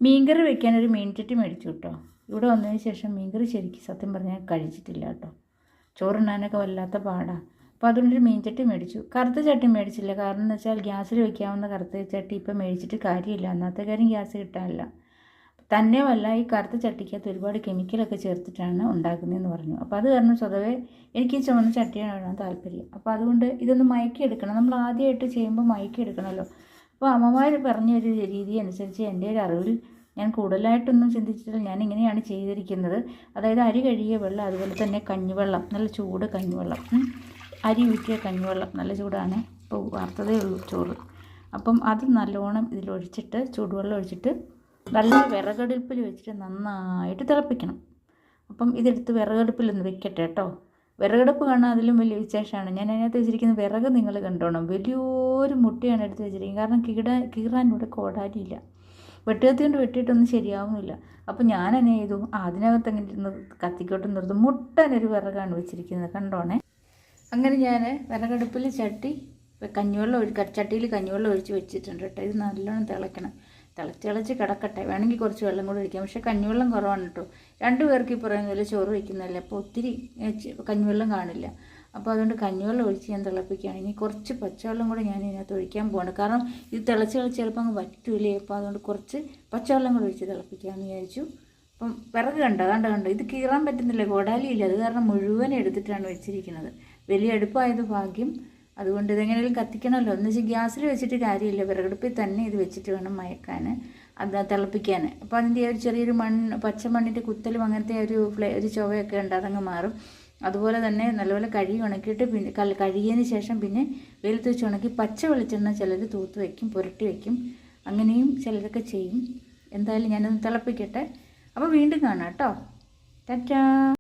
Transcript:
മീൻകറി വെക്കാനൊരു മീൻചട്ടി മേടിച്ചു കേട്ടോ. ഇവിടെ വന്നതിന് ശേഷം മീൻകറി ശരിക്കും സത്യം പറഞ്ഞാൽ കഴിച്ചിട്ടില്ല കേട്ടോ. ചോറുണ്ണാനൊക്കെ വല്ലാത്ത പാടാണ്. അപ്പോൾ അതുകൊണ്ടൊരു മീൻചട്ടി മേടിച്ചു. കറുത്ത ചട്ടി മേടിച്ചില്ല, കാരണം എന്ന് വെച്ചാൽ ഗ്യാസിൽ വെക്കാവുന്ന കറുത്ത ചട്ടി ഇപ്പം മേടിച്ചിട്ട് കാര്യമില്ല. അന്നത്തെ കാര്യം ഗ്യാസ് കിട്ടാനില്ല. തന്നെയുമല്ല, ഈ കറുത്ത ചട്ടിക്കകത്ത് ഒരുപാട് കെമിക്കലൊക്കെ ചേർത്തിട്ടാണ് ഉണ്ടാക്കുന്നതെന്ന് പറഞ്ഞു. അപ്പോൾ അത് കാരണം സ്വതവേ എനിക്ക് ഈ ചുവന്ന ചട്ടിയാണ് വേണം താല്പര്യം. അപ്പോൾ അതുകൊണ്ട് ഇതൊന്ന് മയക്കിയെടുക്കണം. നമ്മൾ ആദ്യമായിട്ട് ചെയ്യുമ്പോൾ മയക്കിയെടുക്കണമല്ലോ. അപ്പോൾ അമ്മമാർ പറഞ്ഞൊരു രീതി അനുസരിച്ച് എൻ്റെ ഒരു അറിവിൽ ഞാൻ കൂടുതലായിട്ടൊന്നും ചിന്തിച്ചിട്ടില്ല. ഞാൻ ഇങ്ങനെയാണ് ചെയ്തിരിക്കുന്നത്. അതായത് അരി കഴുകിയ വെള്ളം, അതുപോലെ തന്നെ കഞ്ഞിവെള്ളം, നല്ല ചൂട് കഞ്ഞിവെള്ളം, അരി ഊറ്റിയ കഞ്ഞിവെള്ളം, നല്ല ചൂടാണ്, ഇപ്പോൾ വാർത്തതേ ഉള്ളൂ ചോറ്. അപ്പം അത് നല്ലോണം ഇതിലൊഴിച്ചിട്ട്, ചൂടുവെള്ളം ഒഴിച്ചിട്ട് നല്ല വിറകടുപ്പിൽ വെച്ചിട്ട് നന്നായിട്ട് തിളപ്പിക്കണം. അപ്പം ഇതെടുത്ത് വിറകടുപ്പിലൊന്ന് വെക്കട്ടെ കേട്ടോ. വിറകടുപ്പ് കാണാൻ അതിലും വലിയ വിശേഷമാണ്. ഞാൻ അതിനകത്ത് വെച്ചിരിക്കുന്ന വിറക് നിങ്ങൾ കണ്ടോണം. വലിയൊരു മുട്ടയാണ് എടുത്ത് വെച്ചിരിക്കുന്നത്. കാരണം കീറാൻ ഇവിടെ കോടാലിയില്ല. വെട്ടുകത്തി കൊണ്ട് വെട്ടിയിട്ടൊന്നും ശരിയാവുന്നില്ല. അപ്പോൾ ഞാൻ എന്നെ ചെയ്തു, അതിനകത്ത് അങ്ങനെ ഇരുന്ന് കത്തിക്കോട്ട് നിർത്തും. മുട്ടനൊരു വിറകാണ് വെച്ചിരിക്കുന്നത്, കണ്ടോണേ. അങ്ങനെ ഞാൻ വിറകടുപ്പിൽ ചട്ടിയിൽ കഞ്ഞിവെള്ളം ഒഴിച്ച് വെച്ചിട്ടുണ്ട് കേട്ടോ. ഇത് നല്ലോണം തിളയ്ക്കണം. തിളച്ച് കിടക്കട്ടെ. വേണമെങ്കിൽ കുറച്ച് വെള്ളം കൂടെ ഒഴിക്കാം. പക്ഷേ കഞ്ഞിവെള്ളം കുറവാണ് കേട്ടോ. 2 പേർക്ക് ഈ പറയുന്നതിൽ ചോറ് വയ്ക്കുന്നതല്ലേ, അപ്പോൾ ഒത്തിരി കഞ്ഞിവെള്ളം കാണില്ല. അപ്പോൾ അതുകൊണ്ട് കഞ്ഞിവെള്ളം ഒഴിച്ച് ഞാൻ തിളപ്പിക്കുകയാണ്. ഇനി കുറച്ച് പച്ചവെള്ളം കൂടെ ഞാൻ ഇതിനകത്ത് ഒഴിക്കാൻ പോകണം. കാരണം ഇത് തിളച്ച് ചിലപ്പോൾ അങ്ങ് വറ്റൂലേ. അപ്പോൾ അതുകൊണ്ട് കുറച്ച് പച്ചവെള്ളം കൂടെ ഒഴിച്ച് തിളപ്പിക്കാമെന്ന് വിചാരിച്ചു. അപ്പം വിറക് കണ്ടോ, ഇത് കീറാൻ പറ്റുന്നില്ല, കോടാലിയില്ല. അത് കാരണം മുഴുവൻ എടുത്തിട്ടാണ് വെച്ചിരിക്കുന്നത്. വലിയ അടുപ്പായത് ഭാഗ്യം. അതുകൊണ്ട് ഇതെങ്ങനെയും കത്തിക്കണമല്ലോ. എന്ന് വെച്ചാൽ ഗ്യാസിൽ വെച്ചിട്ട് കാര്യമില്ല, വിറകടുപ്പിൽ തന്നെ ഇത് വെച്ചിട്ട് വേണം മയക്കാൻ, അത് തിളപ്പിക്കാൻ. അപ്പോൾ അതിൻ്റെ ഒരു ചെറിയൊരു പച്ചമണ്ണിൻ്റെ കുത്തലും അങ്ങനത്തെ ഒരു ചുവയൊക്കെ ഉണ്ട്, അതങ്ങ് മാറും. അതുപോലെ തന്നെ നല്ലപോലെ കഴുകി ഉണക്കിയിട്ട് പിന്നെ കഴുകിയതിന് ശേഷം പിന്നെ വെയിലത്ത് വെച്ച് ഉണക്കി പച്ച വെളിച്ചെണ്ണ ചിലർ തൂത്ത് വയ്ക്കും, പുരട്ടി വയ്ക്കും. അങ്ങനെയും ചിലരൊക്കെ ചെയ്യും. എന്തായാലും ഞാനൊന്ന് തിളപ്പിക്കട്ടെ. അപ്പോൾ വീണ്ടും കാണാം കേട്ടോ. ടാറ്റാ.